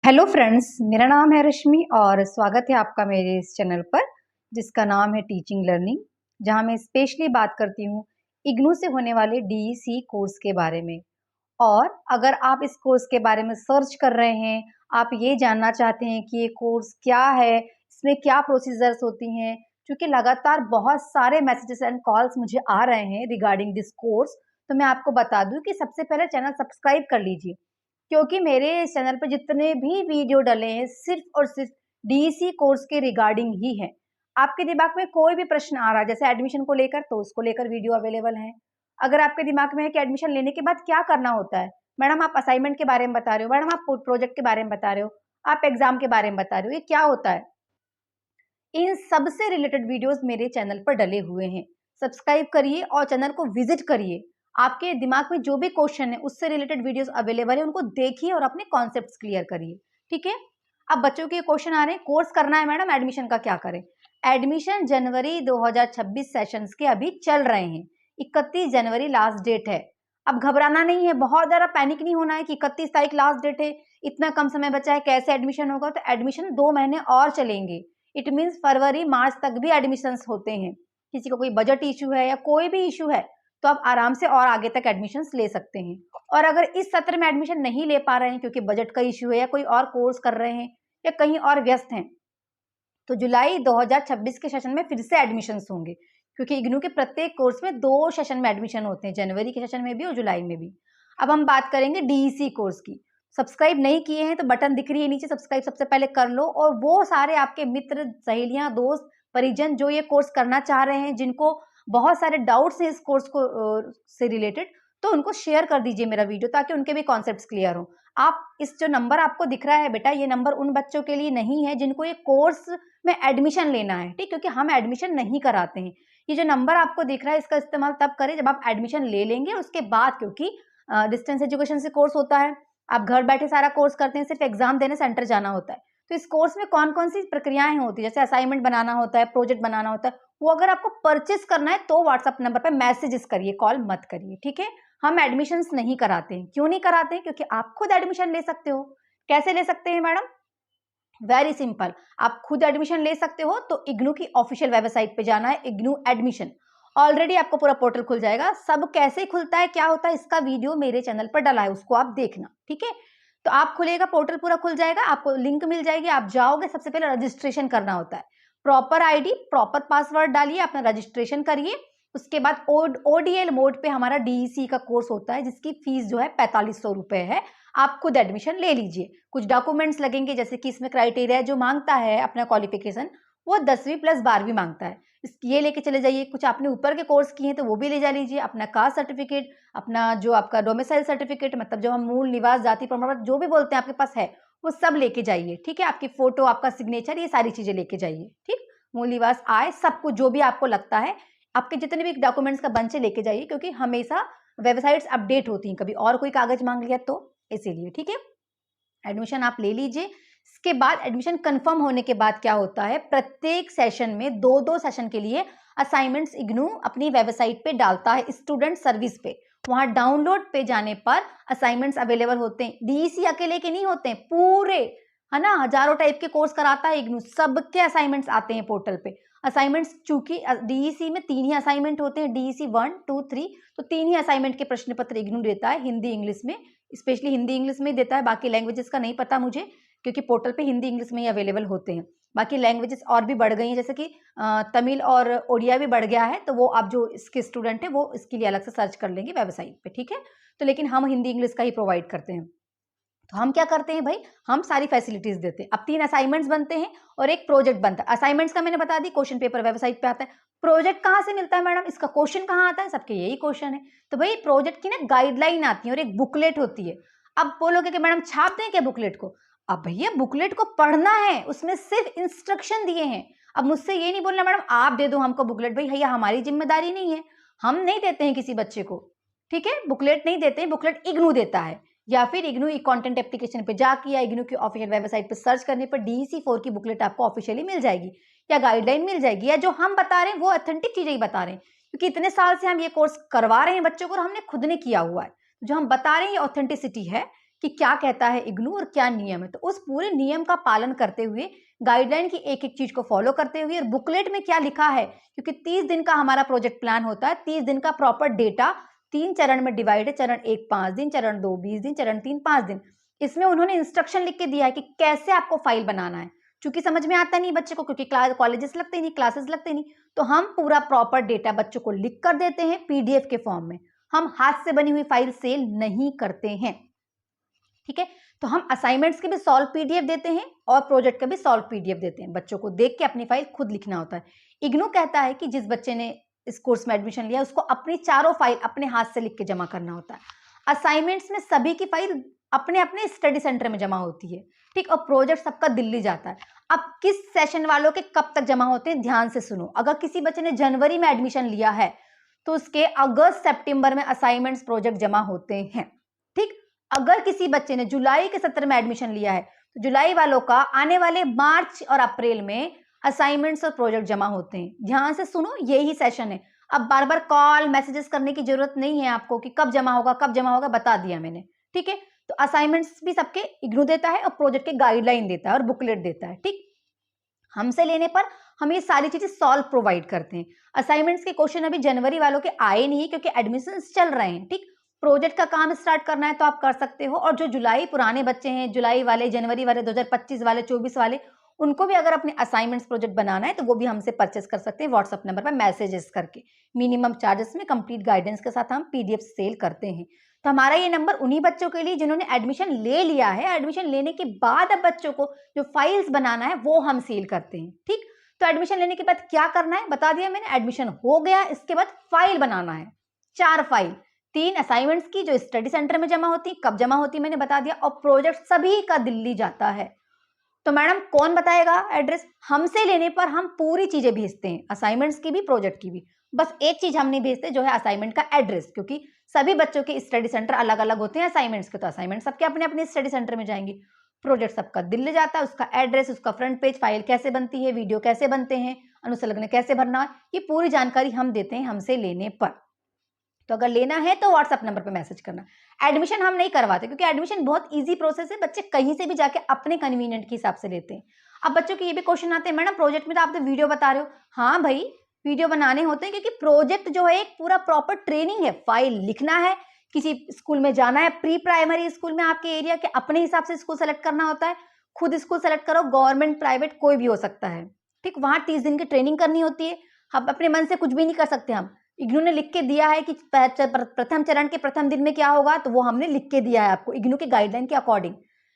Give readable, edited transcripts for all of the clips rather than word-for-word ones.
Hello friends, मेरा नाम है रश्मि और स्वागत है आपका मेरे इस चैनल पर जिसका नाम है टीचिंग लर्निंग, जहां मैं स्पेशली बात करती हूं इग्नू से होने वाले डीईसी कोर्स के बारे में। और अगर आप इस कोर्स के बारे में सर्च कर रहे हैं, आप ये जानना चाहते हैं कि ये कोर्स क्या है, इसमें क्या प्रोसीजर्स होती हैं, क्योंकि लगातार बहुत सारे मैसेजेस एंड कॉल्स मुझे आ रहे हैं रिगार्डिंग दिस कोर्स, तो मैं आपको बता दूं कि सबसे पहले चैनल सब्सक्राइब कर लीजिए, क्योंकि मेरे इस चैनल पर जितने भी वीडियो डले हैं सिर्फ और सिर्फ डीईसी कोर्स के रिगार्डिंग ही है। आपके दिमाग में कोई भी प्रश्न आ रहा है जैसे एडमिशन को लेकर, तो उसको लेकर वीडियो अवेलेबल है। अगर आपके दिमाग में है कि एडमिशन लेने के बाद क्या करना होता है, मैडम आप असाइनमेंट के बारे में बता रहे हो, मैडम आप प्रोजेक्ट के बारे में बता रहे हो, आप एग्जाम के बारे में बता रहे हो, ये क्या होता है, इन सब से रिलेटेड वीडियोस मेरे चैनल पर डले हुए हैं। सब्सक्राइब करिए और चैनल को विजिट करिए। आपके दिमाग में जो भी क्वेश्चन है उससे रिलेटेड वीडियोस अवेलेबल है, उनको देखिए और अपने कॉन्सेप्ट्स क्लियर करिए। ठीक है। अब बच्चों के क्वेश्चन आ रहे हैं, कोर्स करना है मैडम, एडमिशन का क्या करें। एडमिशन जनवरी 2026 सेशंस के अभी चल रहे हैं। 31 जनवरी लास्ट डेट है। अब घबराना नहीं है, बहुत ज्यादा पैनिक नहीं होना है कि 31 तारीख लास्ट डेट है, इतना कम समय बचा है, कैसे एडमिशन होगा। तो एडमिशन 2 महीने और चलेंगे। इट मीन्स फरवरी मार्च तक भी एडमिशन्स होते हैं। किसी को कोई बजट इशू है या कोई भी इशू है तो आप आराम से और आगे तक एडमिशन्स ले सकते हैं। और अगर इस सत्र में एडमिशन नहीं ले पा रहे हैं क्योंकि बजट का इशू है या कोई और कोर्स कर रहे हैं या कहीं और व्यस्त हैं, तो जुलाई 2026 के सेशन में फिर से एडमिशन्स होंगे, क्योंकि इग्नू के प्रत्येक कोर्स में 2 सेशन में एडमिशन होते हैं, जनवरी के सेशन में भी और जुलाई में भी। अब हम बात करेंगे डीईसी कोर्स की। सब्सक्राइब नहीं किए हैं तो बटन दिख रही है नीचे, सब्सक्राइब सबसे पहले कर लो। और वो सारे आपके मित्र, सहेलियां, दोस्त, परिजन जो ये कोर्स करना चाह रहे हैं, जिनको बहुत सारे डाउट्स हैं इस कोर्स को से रिलेटेड, तो उनको शेयर कर दीजिए मेरा वीडियो, ताकि उनके भी कॉन्सेप्ट्स क्लियर हो। आप इस जो नंबर आपको दिख रहा है बेटा, ये नंबर उन बच्चों के लिए नहीं है जिनको ये कोर्स में एडमिशन लेना है, ठीक, क्योंकि हम एडमिशन नहीं कराते हैं। ये जो नंबर आपको दिख रहा है इसका इस्तेमाल तब करें जब आप एडमिशन ले लेंगे उसके बाद, क्योंकि डिस्टेंस एजुकेशन से कोर्स होता है, आप घर बैठे सारा कोर्स करते हैं, सिर्फ एग्जाम देने सेंटर जाना होता है। तो इस कोर्स में कौन कौन सी प्रक्रियाएं होती है, जैसे असाइनमेंट बनाना होता है, प्रोजेक्ट बनाना होता है, वो अगर आपको परचेस करना है तो व्हाट्सएप नंबर पर मैसेजेस करिए, कॉल मत करिए। ठीक है। हम एडमिशन नहीं कराते हैं। क्यों नहीं कराते हैं? क्योंकि आप खुद एडमिशन ले सकते हो। कैसे ले सकते हैं मैडम? Very simple. आप खुद एडमिशन ले सकते हो तो इग्नू की ऑफिशियल वेबसाइट पे जाना है, इग्नू एडमिशन। ऑलरेडी आपको पूरा पोर्टल खुल जाएगा। सब कैसे खुलता है, क्या होता है, इसका वीडियो मेरे चैनल पर डला है, उसको आप देखना। ठीक है। तो आप खुलेगा, पोर्टल पूरा खुल जाएगा, आपको लिंक मिल जाएगी, आप जाओगे, सबसे पहले रजिस्ट्रेशन करना होता है। प्रॉपर आईडी, प्रॉपर पासवर्ड डालिए, अपना रजिस्ट्रेशन करिए। उसके बाद ओडीएल मोड पे हमारा डीईसी का कोर्स होता है, जिसकी फीस जो है 4500 रुपए है। आप खुद एडमिशन ले लीजिए। कुछ डॉक्यूमेंट्स लगेंगे, जैसे कि इसमें क्राइटेरिया जो मांगता है अपना क्वालिफिकेशन, वो 10वीं प्लस 12वीं मांगता है। ये लेके चले जाइए। कुछ आपने ऊपर के कोर्स किए हैं तो वो भी ले जा लीजिए। अपना कास्ट सर्टिफिकेट, अपना जो आपका डोमिसाइल सर्टिफिकेट, मतलब जो हम मूल निवास, जाति प्रमाण पत्र जो भी बोलते हैं आपके पास है, वो सब लेके जाइए। ठीक है। आपकी फोटो, आपका सिग्नेचर, ये सारी चीजें लेके जाइए। ठीक। मूल निवास, आय, सब कुछ जो भी आपको लगता है, आपके जितने भी डॉक्यूमेंट्स का बंच है लेके जाइए, क्योंकि हमेशा वेबसाइट्स अपडेट होती हैं, कभी और कोई कागज मांग लिया तो इसीलिए। ठीक है। एडमिशन आप ले लीजिए। इसके बाद एडमिशन कंफर्म होने के बाद क्या होता है, प्रत्येक सेशन में 2-2 सेशन के लिए असाइनमेंट्स इग्नू अपनी वेबसाइट पे डालता है, स्टूडेंट सर्विस पे। वहां डाउनलोड पे जाने पर असाइनमेंट्स अवेलेबल होते हैं। डीईसी अकेले के नहीं होते हैं, पूरे, है ना, हजारों टाइप के कोर्स कराता है इग्नू, सबके असाइनमेंट्स आते हैं पोर्टल पे। असाइनमेंट्स, चूंकि डीईसी में 3 ही असाइनमेंट होते हैं, डीईसी 1, 2, 3, तो 3 ही असाइनमेंट के प्रश्न पत्र इग्नू देता है, हिंदी इंग्लिश में। स्पेशली हिंदी इंग्लिश में देता है, बाकी लैंग्वेजेस का नहीं पता मुझे, क्योंकि पोर्टल पे हिंदी इंग्लिश में ही अवेलेबल होते हैं। बाकी लैंग्वेजेस और भी बढ़ गई हैं, जैसे कि तमिल और ओडिया भी बढ़ गया है, तो वो आप जो इसके स्टूडेंट है वो इसके लिए अलग से सर्च कर लेंगे वेबसाइट पे। ठीक है। तो लेकिन हम हिंदी इंग्लिश का ही प्रोवाइड करते हैं। तो हम क्या करते हैं भाई, हम सारी फैसिलिटीज देते हैं। अब 3 असाइनमेंट्स बनते हैं और एक प्रोजेक्ट बनता है। असाइनमेंट्स का मैंने बता दी, क्वेश्चन पेपर वेबसाइट पे आता है। प्रोजेक्ट कहाँ से मिलता है मैडम, इसका क्वेश्चन कहाँ आता है, सबके यही क्वेश्चन है। तो भाई प्रोजेक्ट की ना गाइडलाइन आती है और एक बुकलेट होती है। अब बोलोगे कि मैडम छाप दें क्या बुकलेट को? अब भैया बुकलेट को पढ़ना है, उसमें सिर्फ इंस्ट्रक्शन दिए हैं। अब मुझसे ये नहीं बोलना मैडम आप दे दो हमको बुकलेट, भाई भैया हमारी जिम्मेदारी नहीं है, हम नहीं देते हैं किसी बच्चे को। ठीक है। बुकलेट नहीं देते हैं, बुकलेट इग्नू देता है, या फिर इग्नू ई कंटेंट एप्लीकेशन पे जाके या इग्नू की ऑफिशियल वेबसाइट पे सर्च करने पर डीईसी 4 की बुकलेट आपको ऑफिशियली मिल जाएगी, या गाइडलाइन मिल जाएगी, या जो हम बता रहे हैं वो ऑथेंटिक चीजें ही बता रहे हैं, क्योंकि इतने साल से हम ये कोर्स करवा रहे हैं बच्चों को और हमने खुद ने किया हुआ है। जो हम बता रहे हैं ये ऑथेंटिसिटी है, कि क्या कहता है इग्नू और क्या नियम है। तो उस पूरे नियम का पालन करते हुए, गाइडलाइन की एक-एक चीज को फॉलो करते हुए और बुकलेट में क्या लिखा है, क्योंकि 30 दिन का हमारा प्रोजेक्ट प्लान होता है, 30 दिन का प्रॉपर डेटा 3 चरण में डिवाइड है। चरण 1 5 दिन, चरण 2 20 दिन, चरण 3 5 दिन। इसमें उन्होंने इंस्ट्रक्शन लिख के दिया है कि कैसे आपको फाइल बनाना है। चूंकि समझ में आता नहीं बच्चे को, क्योंकि क्लास कॉलेजेस लगते नहीं, क्लासेस लगते नहीं, तो हम पूरा प्रॉपर डेटा बच्चों को लिख कर देते हैं पीडीएफ के फॉर्म में। हम हाथ से बनी हुई फाइल सेल नहीं करते हैं, ठीक है। तो हम असाइनमेंट्स के भी सॉल्व पीडीएफ देते हैं और प्रोजेक्ट का भी सॉल्व पीडीएफ देते हैं। बच्चों को देख के अपनी फाइल खुद लिखना होता है। इग्नू कहता है कि जिस बच्चे ने इस कोर्स में एडमिशन लिया उसको अपनी चारों फाइल अपने हाथ से लिख के जमा करना होता है। असाइनमेंट्स में सभी की फाइल अपने अपने स्टडी सेंटर में जमा होती है, ठीक। और प्रोजेक्ट सबका दिल्ली जाता है। अब किस सेशन वालों के कब तक जमा होते हैं, ध्यान से सुनो। अगर किसी बच्चे ने जनवरी में एडमिशन लिया है तो उसके अगस्त सितंबर में असाइनमेंट्स प्रोजेक्ट जमा होते हैं, ठीक। अगर किसी बच्चे ने जुलाई के सत्र में एडमिशन लिया है तो जुलाई वालों का आने वाले मार्च और अप्रैल में असाइनमेंट्स और प्रोजेक्ट जमा होते हैं। ध्यान से सुनो, यही सेशन है। अब बार बार कॉल मैसेजेस करने की जरूरत नहीं है आपको कि कब जमा होगा कब जमा होगा, बता दिया मैंने, ठीक है। तो असाइनमेंट्स भी सबके इग्नू देता है और प्रोजेक्ट के गाइडलाइन देता है और बुकलेट देता है, ठीक। हमसे लेने पर हम ये सारी चीजें सॉल्व प्रोवाइड करते हैं। असाइनमेंट्स के क्वेश्चन अभी जनवरी वालों के आए नहीं है क्योंकि एडमिशन चल रहे हैं, ठीक। प्रोजेक्ट का काम स्टार्ट करना है तो आप कर सकते हो। और जो जुलाई पुराने बच्चे हैं, जुलाई वाले, जनवरी वाले, 2025 वाले, 24 वाले, उनको भी अगर अपने असाइनमेंट्स प्रोजेक्ट बनाना है तो वो भी हमसे परचेस कर सकते हैं व्हाट्सएप नंबर पर मैसेजेस करके। मिनिमम चार्जेस में कंप्लीट गाइडेंस के साथ हम पीडीएफ सेल करते हैं। तो हमारा ये नंबर उन्हीं बच्चों के लिए जिन्होंने एडमिशन ले लिया है। एडमिशन लेने के बाद अब बच्चों को जो फाइल्स बनाना है वो हम सेल करते हैं, ठीक। तो एडमिशन लेने के बाद क्या करना है बता दिया मैंने। एडमिशन हो गया, इसके बाद फाइल बनाना है, 4 फाइल, 3 असाइनमेंट्स की जो स्टडी सेंटर में जमा होती, कब जमा होती मैंने बता दिया, और प्रोजेक्ट सभी का दिल्ली जाता है। तो मैडम कौन बताएगा एड्रेस? हमसे लेने पर हम पूरी चीजें भेजते हैं, असाइनमेंट्स की भी प्रोजेक्ट की भी। बस एक चीज हम नहीं भेजते जो है असाइनमेंट का एड्रेस, क्योंकि सभी बच्चों के स्टडी सेंटर अलग अलग होते हैं असाइनमेंट्स के, तो असाइनमेंट सबके अपने अपने स्टडी सेंटर में जाएंगे। प्रोजेक्ट सबका दिल्ली जाता है, उसका एड्रेस, उसका फ्रंट पेज, फाइल कैसे बनती है, वीडियो कैसे बनते हैं, अनुसंलग्न कैसे भरना है, ये पूरी जानकारी हम देते हैं हमसे लेने पर। तो अगर लेना है तो व्हाट्सएप नंबर पर मैसेज करना। एडमिशन हम नहीं करवाते क्योंकि एडमिशन बहुत इजी प्रोसेस है, बच्चे कहीं से भी जाके अपने कन्वीनियंट के हिसाब से लेते हैं। अब बच्चों के ये भी क्वेश्चन आते हैं, मैडम प्रोजेक्ट में तो आप तो वीडियो बता रहे हो। हाँ भाई, वीडियो बनाने होते हैं क्योंकि प्रोजेक्ट जो है एक पूरा प्रॉपर ट्रेनिंग है। फाइल लिखना है, किसी स्कूल में जाना है, प्री प्राइमरी स्कूल में आपके एरिया के अपने हिसाब से स्कूल सेलेक्ट करना होता है। खुद स्कूल सेलेक्ट करो, गवर्नमेंट प्राइवेट कोई भी हो सकता है, ठीक। वहां 30 दिन की ट्रेनिंग करनी होती है। हम अपने मन से कुछ भी नहीं कर सकते। हम इग्नू ने लिख के दिया है कि प्रथम चरण के प्रथम दिन में क्या होगा, तो वो हमने लिख के दिया है आपको इग्नू के गाइडलाइन के अकॉर्डिंग।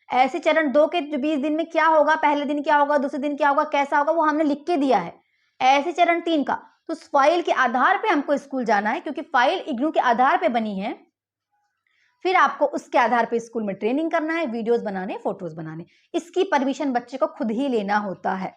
ऐसे चरण 2 के जो 20 दिन में क्या होगा, पहले दिन क्या होगा, दूसरे दिन क्या होगा, कैसा होगा, वो हमने लिख के दिया है। ऐसे चरण 3 का तो उस फाइल के आधार पे हमको स्कूल जाना है, क्योंकि फाइल इग्नू के आधार पे बनी है। फिर आपको उसके आधार पे स्कूल में ट्रेनिंग करना है, वीडियोस बनाने, फोटोज बनाने। इसकी परमिशन बच्चे को खुद ही लेना होता है।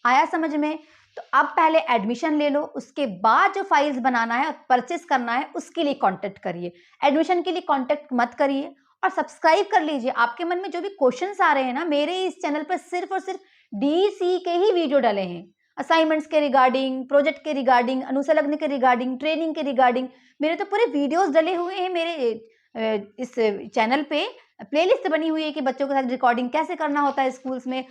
आया समझ में? तो अब पहले एडमिशन ले लो, उसके बाद जो फाइल्स बनाना है और परचेस करना है उसके लिए कांटेक्ट करिए। एडमिशन के लिए कांटेक्ट मत करिए और सब्सक्राइब कर लीजिए। आपके मन में जो भी क्वेश्चंस आ रहे हैं ना, मेरे इस चैनल पर सिर्फ और सिर्फ डीसी के ही वीडियो डले हैं। असाइनमेंट्स के रिगार्डिंग, प्रोजेक्ट के रिगार्डिंग, अनुसंलग्न के रिगार्डिंग, ट्रेनिंग के रिगार्डिंग मेरे तो पूरे वीडियोस डले हुए हैं। मेरे इस चैनल पे प्लेलिस्ट बनी हुई है कि बच्चों के साथ रिकॉर्डिंग कैसे करना होता है स्कूल्स में,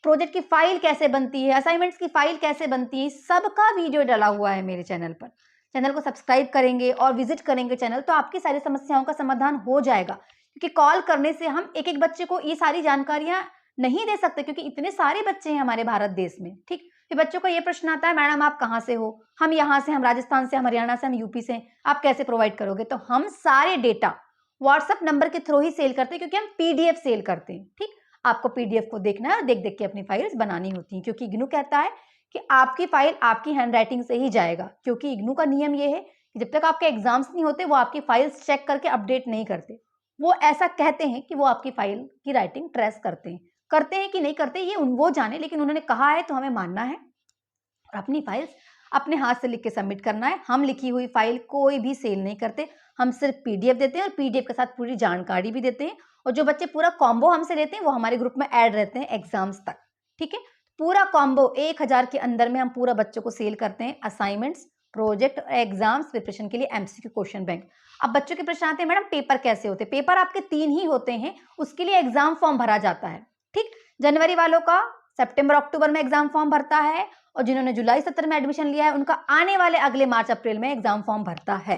प्रोजेक्ट की फाइल कैसे बनती है, असाइनमेंट्स की फाइल कैसे बनती है, सबका वीडियो डला हुआ है मेरे चैनल पर। चैनल को सब्सक्राइब करेंगे और विजिट करेंगे चैनल, तो आपकी सारी समस्याओं का समाधान हो जाएगा। क्योंकि कॉल करने से हम एक एक बच्चे को ये सारी जानकारियां नहीं दे सकते, क्योंकि इतने सारे बच्चे हैं हमारे भारत देश में, ठीक। फिर बच्चों को ये प्रश्न आता है, मैडम आप कहाँ से हो? हम यहाँ से, हम राजस्थान से, हम हरियाणा से, हम यूपी से, आप कैसे प्रोवाइड करोगे? तो हम सारे डेटा व्हाट्सएप नंबर के थ्रू ही सेल करते हैं, क्योंकि हम पीडीएफ सेल करते हैं, ठीक। आपको पीडीएफ को देखना है और देख देख के अपनी फाइल्स बनानी होती हैं, क्योंकि इग्नू कहता है कि आपकी फाइल आपकी हैंडराइटिंग से ही जाएगा। क्योंकि इग्नू का नियम ये है कि जब तक आपके एग्जाम्स नहीं होते वो आपकी फाइल्स चेक करके अपडेट नहीं करते। वो ऐसा कहते हैं कि वो आपकी फाइल की राइटिंग ट्रेस करते हैं कि नहीं करते ये वो जाने, लेकिन उन्होंने कहा है तो हमें मानना है और अपनी फाइल्स अपने हाथ से लिख के सबमिट करना है। हम लिखी हुई फाइल कोई भी सेल नहीं करते, हम सिर्फ पीडीएफ देते हैं और पीडीएफ के साथ पूरी जानकारी भी देते हैं। और जो बच्चे पूरा कॉम्बो हमसे लेते हैं वो हमारे ग्रुप में ऐड रहते हैं एग्जाम्स तक, ठीक है। पूरा कॉम्बो 1000 के अंदर में हम पूरा बच्चों को सेल करते हैं, असाइनमेंट्स, प्रोजेक्ट एग्जाम्स प्रिपरेशन के लिए एमसीक्यू क्वेश्चन बैंक। अब बच्चों के प्रश्न आते हैं, मैडम पेपर कैसे होते हैं? पेपर आपके 3 ही होते हैं, उसके लिए एग्जाम फॉर्म भरा जाता है। ठीक, जनवरी वालों का सितंबर अक्टूबर में एग्जाम फॉर्म भरता है, और जिन्होंने जुलाई सत्र में एडमिशन लिया है उनका आने वाले अगले मार्च अप्रैल में एग्जाम फॉर्म भरता है।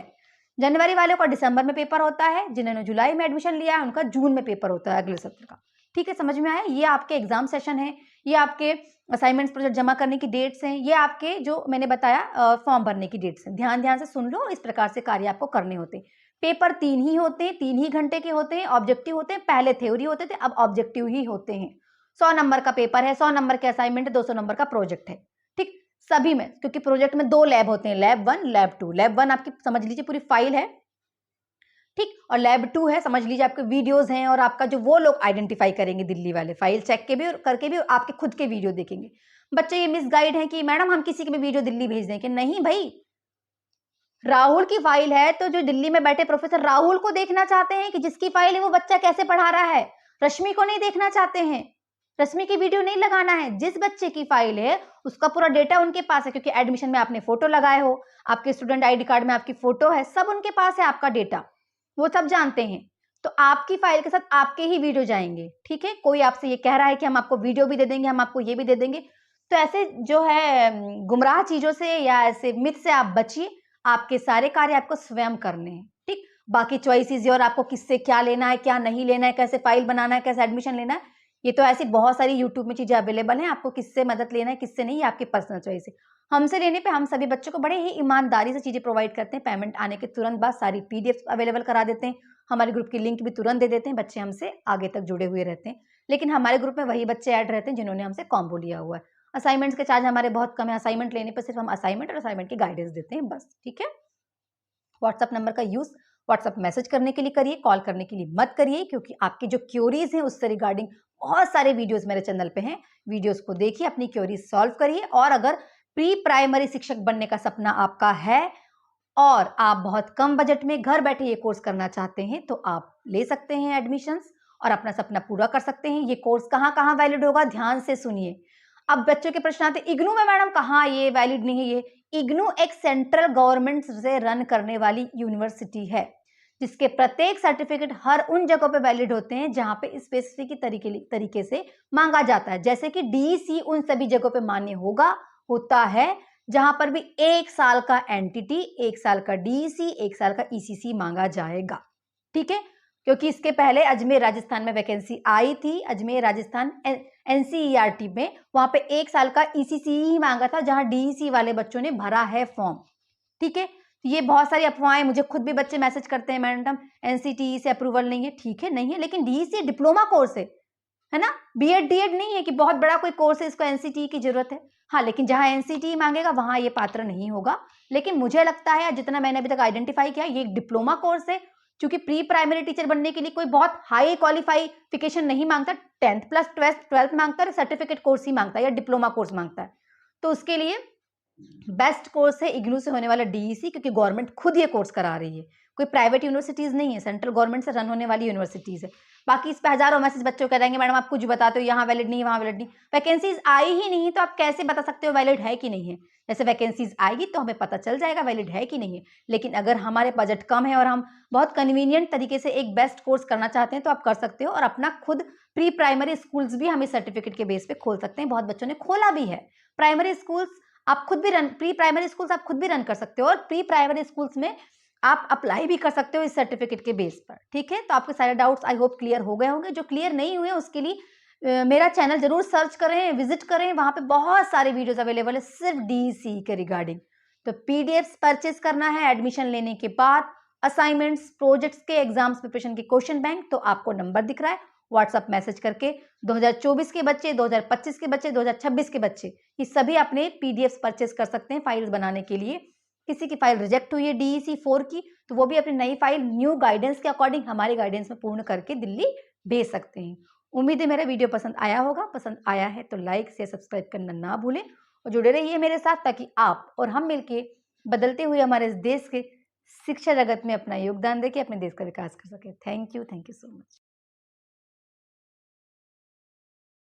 जनवरी वालों का दिसंबर में पेपर होता है, जिन्होंने जुलाई में एडमिशन लिया है उनका जून में पेपर होता है अगले सत्र का। ठीक है, समझ में आया? ये आपके एग्जाम सेशन है, ये आपके असाइनमेंट्स प्रोजेक्ट जमा करने की डेट्स हैं, ये आपके जो मैंने बताया फॉर्म भरने की डेट्स हैं। ध्यान ध्यान से सुन लो, इस प्रकार से कार्य आपको करने होते हैं। पेपर 3 ही होते हैं, 3 ही घंटे के होते हैं, ऑब्जेक्टिव होते हैं। पहले थ्योरी होते थे, अब ऑब्जेक्टिव ही होते हैं। 100 नंबर का पेपर है, 100 नंबर के असाइनमेंट है, 200 नंबर का प्रोजेक्ट है। ठीक, सभी में, क्योंकि प्रोजेक्ट में 2 लैब होते हैं, लैब 1 लैब 2। लैब 1 आपकी समझ लीजिए पूरी फाइल है, ठीक, और लैब 2 है, समझ लीजिए आपके वीडियोस हैं, और आपका जो वो लोग आइडेंटिफाई करेंगे दिल्ली वाले, फाइल चेक के भी और करके भी आपके खुद के वीडियो देखेंगे। बच्चे ये मिसगाइड हैं कि मैडम हम किसी के भी वीडियो दिल्ली भेज दें, कि नहीं भाई, राहुल की फाइल है तो जो दिल्ली में बैठे प्रोफेसर राहुल को देखना चाहते हैं कि जिसकी फाइल है वो बच्चा कैसे पढ़ा रहा है। रश्मि को नहीं देखना चाहते हैं, रश्मि की वीडियो नहीं लगाना है। जिस बच्चे की फाइल है उसका पूरा डेटा उनके पास है, क्योंकि एडमिशन में आपने फोटो लगाए हो, आपके स्टूडेंट आईडी कार्ड में आपकी फोटो है, सब उनके पास है आपका डेटा, वो सब जानते हैं। तो आपकी फाइल के साथ आपके ही वीडियो जाएंगे। ठीक है, कोई आपसे ये कह रहा है कि हम आपको वीडियो भी दे देंगे, हम आपको ये भी दे देंगे, तो ऐसे जो है गुमराह चीजों से या ऐसे मिथ से आप बचिए। आपके सारे कार्य आपको स्वयं करने हैं। ठीक, बाकी चॉइसेस और आपको किससे क्या लेना है, क्या नहीं लेना है, कैसे फाइल बनाना है, कैसे एडमिशन लेना है, ये तो ऐसी बहुत सारी यूट्यूब में चीजें अवेलेबल हैं। आपको किससे मदद लेना है, किससे नहीं, ये आपकी पर्सनल चॉइस है। हमसे लेने पे हम सभी बच्चों को बड़े ही ईमानदारी से चीजें प्रोवाइड करते हैं। पेमेंट आने के तुरंत बाद सारी पीडीएफ अवेलेबल करा देते हैं, हमारे ग्रुप की लिंक भी तुरंत दे देते हैं। बच्चे हमसे आगे तक जुड़े हुए रहते हैं, लेकिन हमारे ग्रुप में वही बच्चे ऐड रहते हैं जिन्होंने हमसे कॉम्बो लिया हुआ है। असाइनमेंट्स के चार्ज हमारे बहुत कम है, असाइनमेंट लेने पर सिर्फ हम असाइनमेंट और असाइनमेंट की गाइडेंस देते हैं बस। ठीक है, व्हाट्सएप नंबर का यूज व्हाट्सएप मैसेज करने के लिए करिए, कॉल करने के लिए मत करिए, क्योंकि आपकी जो क्यूरीज हैं उससे रिगार्डिंग बहुत सारे वीडियोस मेरे चैनल पे हैं। वीडियोस को देखिए, अपनी क्यूरीज सॉल्व करिए। और अगर प्री प्राइमरी शिक्षक बनने का सपना आपका है और आप बहुत कम बजट में घर बैठे ये कोर्स करना चाहते हैं, तो आप ले सकते हैं एडमिशंस और अपना सपना पूरा कर सकते हैं। ये कोर्स कहाँ कहाँ वैलिड होगा, ध्यान से सुनिए। अब बच्चों के प्रश्न आते हैं, इग्नू में मैडम कहाँ ये वैलिड नहीं है? ये इग्नू एक सेंट्रल गवर्नमेंट से रन करने वाली यूनिवर्सिटी है, जिसके प्रत्येक सर्टिफिकेट हर उन जगहों पे वैलिड होते हैं जहां पे स्पेसिफिक तरीके से मांगा जाता है। जैसे कि डीईसी उन सभी जगहों पे मान्य होता है जहां पर भी 1 साल का एनटीटी, 1 साल का डीईसी, 1 साल का ईसीसी मांगा जाएगा। ठीक है, क्योंकि इसके पहले अजमेर राजस्थान में वैकेंसी आई थी, अजमेर राजस्थान एनसीईआरटी में, वहां पे 1 साल का ईसीसी ही मांगा था, जहां डीईसी वाले बच्चों ने भरा है फॉर्म। ठीक है, ये बहुत सारी अफवाहें, मुझे खुद भी बच्चे मैसेज करते हैं, मैडम एनसीटीई से अप्रूवल नहीं है। ठीक है, नहीं है, लेकिन डीईसी डिप्लोमा कोर्स है ना, बीएड डीएड नहीं है कि बहुत बड़ा कोई कोर्स है, इसको एनसीटीई की जरूरत है। हाँ, लेकिन जहां एनसीटीई मांगेगा वहां ये पात्र नहीं होगा। लेकिन मुझे लगता है, जितना मैंने अभी तक आइडेंटिफाई किया, ये एक डिप्लोमा कोर्स है, क्योंकि प्री प्राइमरी टीचर बनने के लिए कोई बहुत हाई क्वालिफिकेशन नहीं मांगता, 10th प्लस 12th मांगता है, सर्टिफिकेट कोर्स ही मांगता है या डिप्लोमा कोर्स मांगता है। तो उसके लिए बेस्ट कोर्स है इग्नू से होने वाला डीईसी, क्योंकि गवर्नमेंट खुद ये कोर्स करा रही है, कोई प्राइवेट यूनिवर्सिटीज नहीं है, सेंट्रल गवर्नमेंट से रन होने वाली यूनिवर्सिटीज है। बाकी इस पे हजारों मैसेज बच्चों कह देंगे, मैडम आप कुछ बताते हो, यहाँ वैलिड नहीं, वहाँ वैलिड नहीं। वैकेंसीज आई ही नहीं तो आप कैसे बता सकते हो वैलिड है कि नहीं है? जैसे वैकेंसीज आएगी तो हमें पता चल जाएगा वैलिड है कि नहीं है। लेकिन अगर हमारे बजट कम है और हम बहुत कन्वीनियंट तरीके से एक बेस्ट कोर्स करना चाहते हैं, तो आप कर सकते हो, और अपना खुद प्री प्राइमरी स्कूल्स भी हम इस सर्टिफिकेट के बेस पे खोल सकते हैं। बहुत बच्चों ने खोला भी है प्राइमरी स्कूल्स। आप खुद भी प्री प्राइमरी स्कूल्स आप खुद भी रन कर सकते हो, और प्री प्राइमरी स्कूल्स में आप अप्लाई भी कर सकते हो इस सर्टिफिकेट के बेस पर। ठीक है, तो आपके सारे डाउट्स आई होप क्लियर हो गए होंगे। जो क्लियर नहीं हुए उसके लिए मेरा चैनल जरूर सर्च करें, विजिट करें, वहां पे बहुत सारे वीडियोस अवेलेबल है सिर्फ डीईसी के रिगार्डिंग। तो पीडीएफ परचेज करना है एडमिशन लेने के बाद, असाइनमेंट्स, प्रोजेक्ट्स के, एग्जाम्स प्रिपरेशन के क्वेश्चन बैंक, तो आपको नंबर दिख रहा है, व्हाट्सएप मैसेज करके 2024 के बच्चे, 2025 के बच्चे, 2026 के बच्चे, ये सभी अपने पीडीएफ परचेज कर सकते हैं फाइल्स बनाने के लिए। किसी की फाइल रिजेक्ट हुई है डीईसी 4 की, तो वो भी अपनी नई फाइल न्यू गाइडेंस के अकॉर्डिंग हमारे गाइडेंस में पूर्ण करके दिल्ली भेज सकते हैं। उम्मीद है मेरा वीडियो पसंद आया होगा। पसंद आया है तो लाइक से सब्सक्राइब करना ना भूलें, और जुड़े रहिए मेरे साथ, ताकि आप और हम मिलके बदलते हुए हमारे इस देश के शिक्षा जगत में अपना योगदान देके अपने देश का विकास कर सके। Thank you so much.